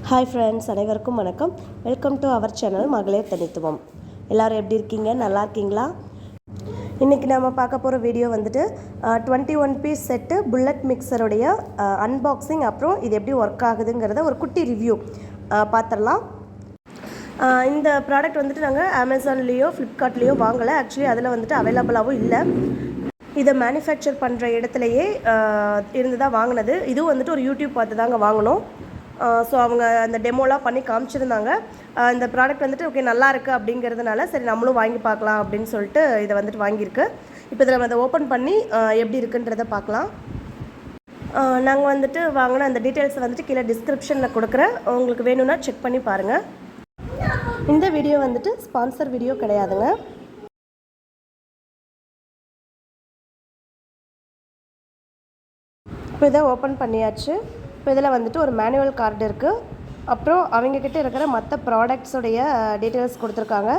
Hi friends, அனைவருக்கும் வணக்கம். Welcome to our channel மகளிர் தனித்துவம். எல்லோரும் எப்படி இருக்கீங்க? நல்லா இருக்கீங்களா? இன்றைக்கி நம்ம பார்க்க போகிற வீடியோ வந்துட்டு 21 பீஸ் செட்டு புல்லட் மிக்சருடைய அன்பாக்சிங், அப்புறம் இது எப்படி ஒர்க் ஆகுதுங்கிறத ஒரு குட்டி ரிவ்யூ பார்த்துடலாம். இந்த ப்ராடக்ட் வந்துட்டு நாங்கள் அமேசான்லேயோ ஃப்ளிப்கார்ட்லேயோ வாங்கலை. ஆக்சுவலி அதில் வந்துட்டு அவைலபிளாகவும் இல்லை. இதை மேனுஃபேக்சர் பண்ணுற இடத்துலையே இருந்து தான் வாங்கினது. இதுவும் வந்துட்டு ஒரு யூடியூப் பார்த்து தாங்க வாங்கினோம். ஸோ அவங்க அந்த டெமோலாம் பண்ணி காமிச்சிருந்தாங்க. இந்த ப்ராடக்ட் வந்துட்டு ஓகே நல்லா இருக்குது அப்படிங்கிறதுனால சரி நம்மளும் வாங்கி பார்க்கலாம் அப்படின்னு சொல்லிட்டு இதை வந்துட்டு வாங்கியிருக்கு. இப்போ இதில் நம்ம அதை ஓப்பன் பண்ணி எப்படி இருக்குன்றதை பார்க்கலாம். நாங்கள் வந்துட்டு வாங்கின அந்த டீட்டெயில்ஸை வந்துட்டு கீழே டிஸ்கிரிப்ஷனில் கொடுக்குறேன். உங்களுக்கு வேணும்னா செக் பண்ணி பாருங்கள். இந்த வீடியோ வந்துட்டு ஸ்பான்சர் வீடியோ கிடையாதுங்க. இப்போ இதை ஓப்பன் பண்ணியாச்சு. இப்போ இதில் வந்துட்டு ஒரு மேனுவல் கார்டு இருக்குது. அப்புறம் அவங்கக்கிட்ட இருக்கிற மற்ற ப்ராடக்ட்ஸுடைய டீட்டெயில்ஸ் கொடுத்துருக்காங்க.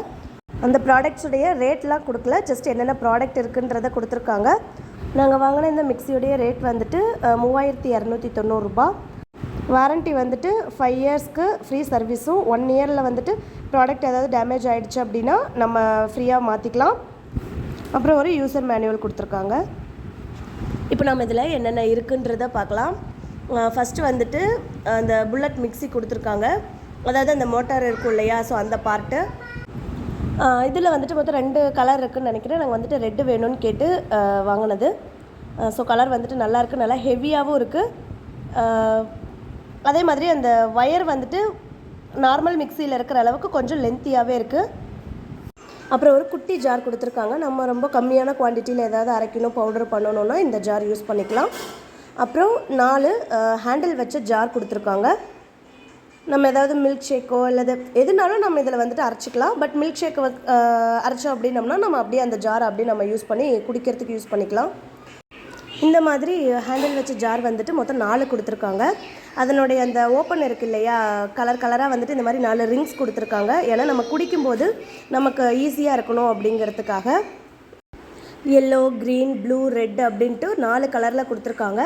அந்த ப்ராடக்ட்ஸுடைய ரேட்லாம் கொடுக்கல, ஜஸ்ட் என்னென்ன ப்ராடக்ட் இருக்குன்றதை கொடுத்துருக்காங்க. நாங்கள் வாங்கின இந்த மிக்சியுடைய ரேட் வந்துட்டு 3290 ரூபாய். வாரண்ட்டி வந்துட்டு 5 இயர்ஸ்க்கு ஃப்ரீ சர்வீஸும், 1 இயரில் வந்துட்டு ப்ராடக்ட் ஏதாவது டேமேஜ் ஆகிடுச்சு அப்படின்னா நம்ம ஃப்ரீயாக மாற்றிக்கலாம். அப்புறம் ஒரு யூசர் மேனுவல் கொடுத்துருக்காங்க. இப்போ நம்ம இதில் என்னென்ன இருக்குன்றதை பார்க்கலாம். ஃபஸ்ட்டு வந்துட்டு அந்த புல்லட் மிக்சி கொடுத்துருக்காங்க, அதாவது அந்த மோட்டார் இருக்கும் இல்லையா, ஸோ அந்த பார்ட்டு. இதில் வந்துட்டு மொத்தம் 2 கலர் இருக்குதுன்னு நினைக்கிறேன். நாங்கள் வந்துட்டு ரெட்டு வேணும்னு கேட்டு வாங்கினது. ஸோ கலர் வந்துட்டு நல்லாயிருக்கு, நல்லா ஹெவியாகவும் இருக்குது. அதே மாதிரி அந்த ஒயர் வந்துட்டு நார்மல் மிக்சியில் இருக்கிற அளவுக்கு கொஞ்சம் லென்த்தியாகவே இருக்குது. அப்புறம் ஒரு குட்டி ஜார் கொடுத்துருக்காங்க. நம்ம ரொம்ப கம்மியான குவான்டிட்டியில் ஏதாவது அரைக்கணும், பவுடர் பண்ணணுன்னா இந்த ஜார் யூஸ் பண்ணிக்கலாம். அப்புறம் 4 ஹேண்டில் வச்ச ஜார் கொடுத்துருக்காங்க. நம்ம ஏதாவது மில்க் ஷேக்கோ இல்லை எதுனாலும் நம்ம இதில் வந்துட்டு அரைச்சிக்கலாம். பட் மில்க் ஷேக்கை அரைச்சோம் அப்படின்னம்னா நம்ம அப்படியே அந்த ஜாரை அப்படியே நம்ம யூஸ் பண்ணி குடிக்கிறதுக்கு யூஸ் பண்ணிக்கலாம். இந்த மாதிரி ஹேண்டில் வச்ச ஜார் வந்துட்டு மொத்தம் 4 கொடுத்துருக்காங்க. அதனுடைய அந்த ஓப்பன் இருக்குது இல்லையா, கலர் கலராக வந்துட்டு இந்த மாதிரி 4 ரிங்ஸ் கொடுத்துருக்காங்க. ஏன்னா நம்ம குடிக்கும்போது நமக்கு ஈஸியாக இருக்கணும் அப்படிங்கிறதுக்காக. எல்லோ, க்ரீன், ப்ளூ, ரெட் அப்படின்ட்டு 4 கலரில் கொடுத்துருக்காங்க.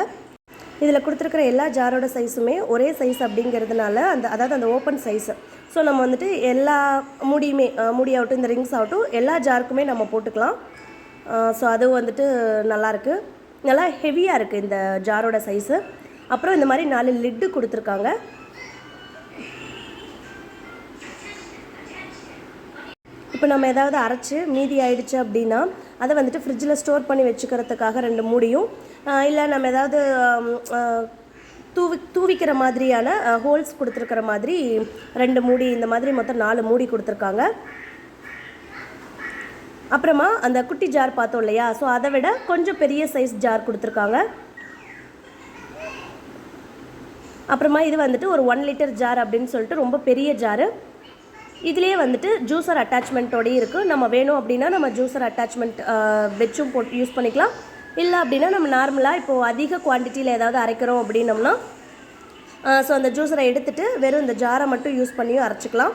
இதில் கொடுத்துருக்கிற எல்லா ஜாரோட சைஸுமே ஒரே சைஸ் அப்படிங்கிறதுனால அதாவது அந்த ஓப்பன் சைஸு. ஸோ நம்ம வந்துட்டு எல்லா மூடியுமே, மூடி ஆகட்டும் இந்த ரிங்ஸ் ஆகட்டும் எல்லா ஜாருக்குமே நம்ம போட்டுக்கலாம். ஸோ அதுவும் வந்துட்டு நல்லாயிருக்கு, நல்லா ஹெவியாக இருக்குது இந்த ஜாரோட சைஸு. அப்புறம் இந்த மாதிரி 4 லிட்டு கொடுத்துருக்காங்க. இப்போ நம்ம ஏதாவது அரைச்சி மீதி ஆகிடுச்சு அப்படின்னா அதை வந்துட்டு ஃப்ரிட்ஜில் ஸ்டோர் பண்ணி வச்சுக்கிறதுக்காக 2 மூடியும், இல்லை நம்ம ஏதாவது தூவிக்கிற மாதிரியான ஹோல்ஸ் கொடுத்துருக்கிற மாதிரி 2 மூடி, இந்த மாதிரி மொத்தம் 4 மூடி கொடுத்துருக்காங்க. அப்புறமா அந்த குட்டி ஜார் பார்த்தோம் இல்லையா, ஸோ அதை விட கொஞ்சம் பெரிய சைஸ் ஜார் கொடுத்துருக்காங்க. அப்புறமா இது வந்துட்டு ஒரு 1 லிட்டர் ஜார் அப்படின்னு சொல்லிட்டு ரொம்ப பெரிய ஜாரு. இதுலேயே வந்துட்டு ஜூஸர் அட்டாச்மெண்ட்டோடையும் இருக்குது. நம்ம வேணும் அப்படின்னா நம்ம ஜூஸர் அட்டாச்மெண்ட் வச்சும் போட்டு யூஸ் பண்ணிக்கலாம். இல்லை அப்படின்னா நம்ம நார்மலாக இப்போது அதிக குவான்டிட்டியில் ஏதாவது அரைக்கிறோம் அப்படின்னம்னா ஸோ அந்த ஜூஸரை எடுத்துகிட்டு வெறும் இந்த ஜாரை மட்டும் யூஸ் பண்ணியும் அரைச்சிக்கலாம்.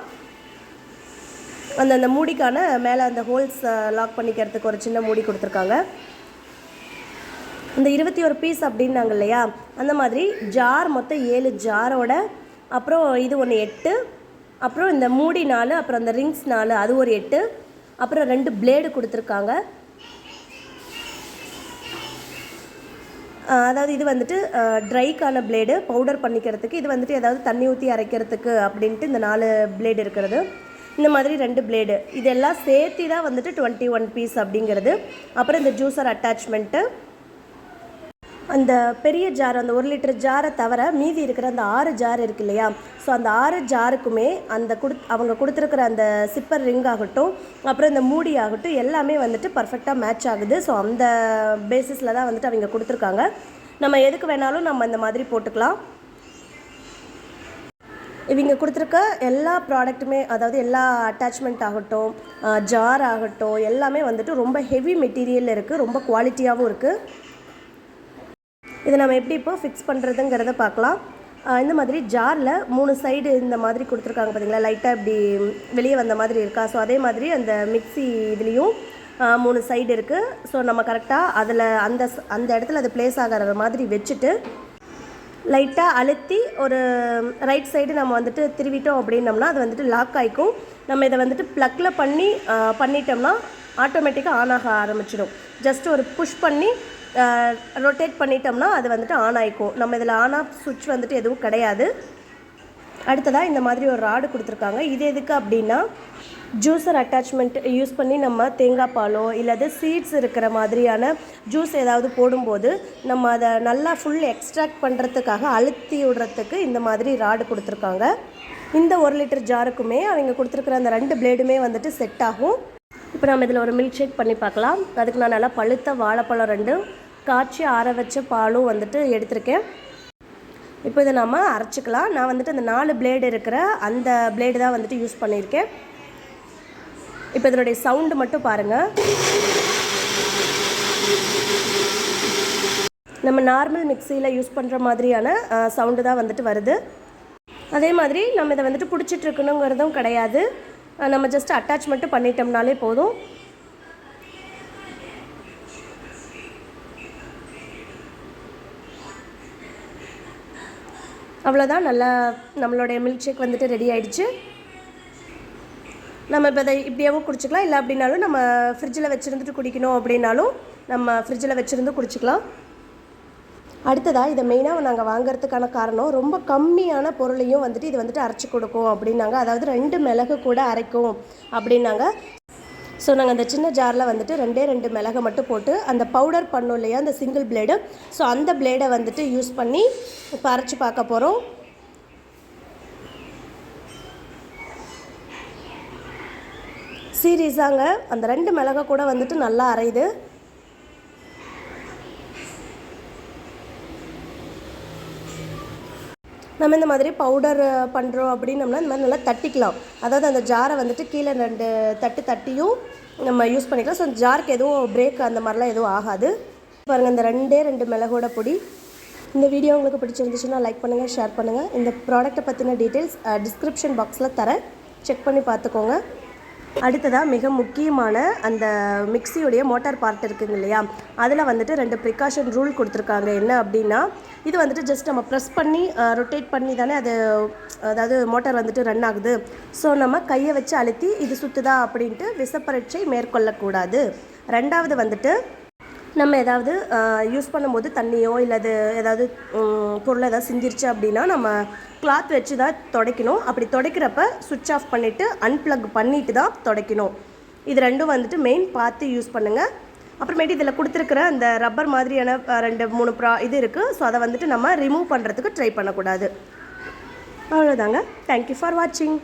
அந்த மூடிக்கான மேலே அந்த ஹோல்ஸ் லாக் பண்ணிக்கிறதுக்கு ஒரு சின்ன மூடி கொடுத்துருக்காங்க. இந்த 21 பீஸ் அப்படின்னாங்க இல்லையா, அந்த மாதிரி ஜார் மொத்தம் 7 ஜாரோட, அப்புறம் இது ஒன்று 8, அப்புறம் இந்த மூடி 4, அப்புறம் அந்த ரிங்ஸ் 4, அது ஒரு 8, அப்புறம் 2 பிளேடு கொடுத்துருக்காங்க. அதாவது இது வந்துட்டு ட்ரைக்கான பிளேடு, பவுடர் பண்ணிக்கிறதுக்கு. இது வந்துட்டு ஏதாவது தண்ணி ஊற்றி அரைக்கிறதுக்கு அப்படின்ட்டு இந்த 4 பிளேடு இருக்கிறது. இந்த மாதிரி 2 பிளேடு, இதெல்லாம் சேர்த்து தான் வந்துட்டு 21 பீஸ் அப்படிங்கிறது. அப்புறம் இந்த ஜூஸர் அட்டாச்மெண்ட்டு, அந்த பெரிய ஜார், அந்த 1 லிட்டர் ஜாரை தவிர மீதி இருக்கிற அந்த 6 ஜார் இருக்கு இல்லையா, ஸோ அந்த 6 ஜாருக்குமே அந்த அவங்க கொடுத்துருக்கிற அந்த சிப்பர் ரிங் ஆகட்டும், அப்புறம் இந்த மூடி ஆகட்டும், எல்லாமே வந்துட்டு பர்ஃபெக்டாக மேட்ச் ஆகுது. ஸோ அந்த பேசிஸில் தான் வந்துட்டு அவங்க கொடுத்துருக்காங்க. நம்ம எதுக்கு வேணாலும் நம்ம இந்த மாதிரி போட்டுக்கலாம். இவங்க கொடுத்துருக்க எல்லா ப்ராடக்ட்டுமே, அதாவது எல்லா அட்டாச்மெண்ட் ஆகட்டும், ஜார் ஆகட்டும், எல்லாமே வந்துட்டு ரொம்ப ஹெவி மெட்டீரியல் இருக்குது, ரொம்ப குவாலிட்டியாகவும் இருக்குது. இதை நம்ம எப்படி இப்போ ஃபிக்ஸ் பண்ணுறதுங்கிறத பார்க்கலாம். இந்த மாதிரி ஜாரில் 3 சைடு இந்த மாதிரி கொடுத்துருக்காங்க பார்த்தீங்களா, லைட்டாக இப்படி வெளியே வந்த மாதிரி இருக்கா. ஸோ அதே மாதிரி அந்த மிக்சி இதுலேயும் 3 சைடு இருக்குது. ஸோ நம்ம கரெக்டாக அதில் அந்த இடத்துல அது பிளேஸ் ஆகிற மாதிரி வச்சுட்டு லைட்டாக அழுத்தி ஒரு ரைட் சைடு நம்ம வந்துட்டு திருவிட்டோம் அப்படின்னம்னா அது வந்துட்டு லாக் ஆகிக்கும். நம்ம இதை வந்துட்டு ப்ளக்கில் பண்ணிட்டோம்னா ஆட்டோமேட்டிக்காக ஆன் ஆக ஆரம்பிச்சிடும். ஜஸ்ட் ஒரு புஷ் பண்ணி ரொட்டேட் பண்ணிட்டோம்னா அது வந்துட்டு ஆன் ஆகிக்கும். நம்ம இதில் ஆன் ஆஃப் சுவிட்ச் வந்துட்டு எதுவும் கிடையாது. அடுத்ததாக இந்த மாதிரி ஒரு ராடு கொடுத்துருக்காங்க. இது எதுக்கு அப்படின்னா ஜூஸர் அட்டாச்மெண்ட் யூஸ் பண்ணி நம்ம தேங்காய் பாலோ இல்லது சீட்ஸ் இருக்கிற மாதிரியான ஜூஸ் ஏதாவது போடும்போது நம்ம அதை நல்லா ஃபுல் எக்ஸ்ட்ராக்ட் பண்ணுறதுக்காக அழுத்தி விடுறதுக்கு இந்த மாதிரி ராடு கொடுத்துருக்காங்க. இந்த 1 லிட்டர் ஜாருக்குமே அவங்க கொடுத்துருக்குற அந்த 2 பிளேடுமே வந்துட்டு செட் ஆகும். இப்போ நம்ம இதில் ஒரு மில்க் ஷேக் பண்ணி பார்க்கலாம். அதுக்கு நான் நல்லா பழுத்த வாழைப்பழம் 2 காய்ச்சி ஆற வச்ச பாலும் வந்துட்டு எடுத்திருக்கேன். இப்போ இதை நம்ம அரைச்சிக்கலாம். நான் வந்துட்டு அந்த 4 பிளேடு இருக்கிற அந்த பிளேடு தான் வந்துட்டு யூஸ் பண்ணியிருக்கேன். இப்போ இதனுடைய சவுண்டு மட்டும் பாருங்கள். நம்ம நார்மல் மிக்சியில் யூஸ் பண்ணுற மாதிரியான சவுண்டு தான் வந்துட்டு வருது. அதே மாதிரி நம்ம இதை வந்துட்டு பிடிச்சிட்ருக்கணுங்கிறதும் கிடையாது. நம்ம ஜஸ்ட் அட்டாச் மட்டும் பண்ணிட்டோம்னாலே போதும். அவ்வளோதான், நல்லா நம்மளுடைய மில்க் ஷேக் வந்துட்டு ரெடி ஆகிடுச்சு. நம்ம இப்போ இதை இப்படியாவும் குடிச்சிக்கலாம். இல்லை அப்படின்னாலும் நம்ம ஃப்ரிட்ஜில் வச்சுருந்துட்டு குடிக்கணும் அப்படின்னாலும் நம்ம ஃப்ரிட்ஜில் வச்சுருந்து குடிச்சிக்கலாம். அடுத்ததாக இதை மெயினாக நாங்கள் வாங்குறதுக்கான காரணம் ரொம்ப கம்மியான பொருளையும் வந்துட்டு இது வந்துட்டு அரைச்சி கொடுக்கும் அப்படின்னாங்க. அதாவது 2 மிளகு கூட அரைக்கும் அப்படின்னாங்க. ஸோ நாங்கள் அந்த சின்ன ஜாரில் வந்துட்டு 2 மிளகை மட்டும் போட்டு அந்த பவுடர் பண்ணோம் இல்லையா அந்த சிங்கிள் பிளேடு, ஸோ அந்த பிளேடை வந்துட்டு யூஸ் பண்ணி இப்போ அரைச்சி பார்க்க போகிறோம். சீரியஸாங்க அந்த 2 மிளகை கூட வந்துட்டு நல்லா அரையுது. நம்ம இந்த மாதிரி பவுடர் பண்ணுறோம் அப்படின்னம்னா இந்த மாதிரி நல்லா தட்டிக்கலாம். அதாவது அந்த ஜாரை வந்துட்டு கீழே 2 தட்டியும் நம்ம யூஸ் பண்ணிக்கலாம். ஸோ அந்த ஜாருக்கு எதுவும் பிரேக் அந்த மாதிரிலாம் எதுவும் ஆகாது. பாருங்கள், இந்த 2 மிளகோட பொடி. இந்த வீடியோ உங்களுக்கு பிடிச்சிருந்துச்சுன்னா லைக் பண்ணுங்கள், ஷேர் பண்ணுங்கள். இந்த ப்ராடக்ட்டை பற்றின டீட்டெயில்ஸ் டிஸ்கிரிப்ஷன் பாக்ஸில் தரேன், செக் பண்ணி பார்த்துக்கோங்க. அடுத்ததாக மிக முக்கியமான அந்த மிக்சியுடைய மோட்டார் பார்ட் இருக்குங்க இல்லையா, அதில் வந்துட்டு 2 ப்ரிகாஷன் ரூல் கொடுத்துருக்காங்க. என்ன அப்படின்னா, இது வந்துட்டு ஜஸ்ட் நம்ம ப்ரெஸ் பண்ணி ரொட்டேட் பண்ணி தானே அது, அதாவது மோட்டார் வந்துட்டு ரன் ஆகுது. ஸோ நம்ம கையை வச்சு அழுத்தி இது சுற்றுதா அப்படின்ட்டு விஷப்பரீட்சை மேற்கொள்ளக்கூடாது. 2வது வந்துட்டு நம்ம ஏதாவது யூஸ் பண்ணும்போது தண்ணியோ இல்லது ஏதாவது பொருள் ஏதாவது சிந்திருச்சு அப்படின்னா நம்ம கிளாத் வச்சு தான் துடைக்கணும். அப்படி துடைக்கிறப்ப சுவிட்ச் ஆஃப் பண்ணிவிட்டு அன்ப்ளக் பண்ணிவிட்டு தான் துடைக்கணும். இது 2ம் வந்துட்டு மெயின் பார்த்து யூஸ் பண்ணுங்கள். அப்புறமேட்டு இதில் கொடுத்துருக்குற அந்த ரப்பர் மாதிரியான 2-3 இது இருக்குது. ஸோ அதை வந்துட்டு நம்ம ரிமூவ் பண்ணுறதுக்கு ட்ரை பண்ணக்கூடாது. அவ்வளோதாங்க. தேங்க்யூ ஃபார் வாட்சிங்.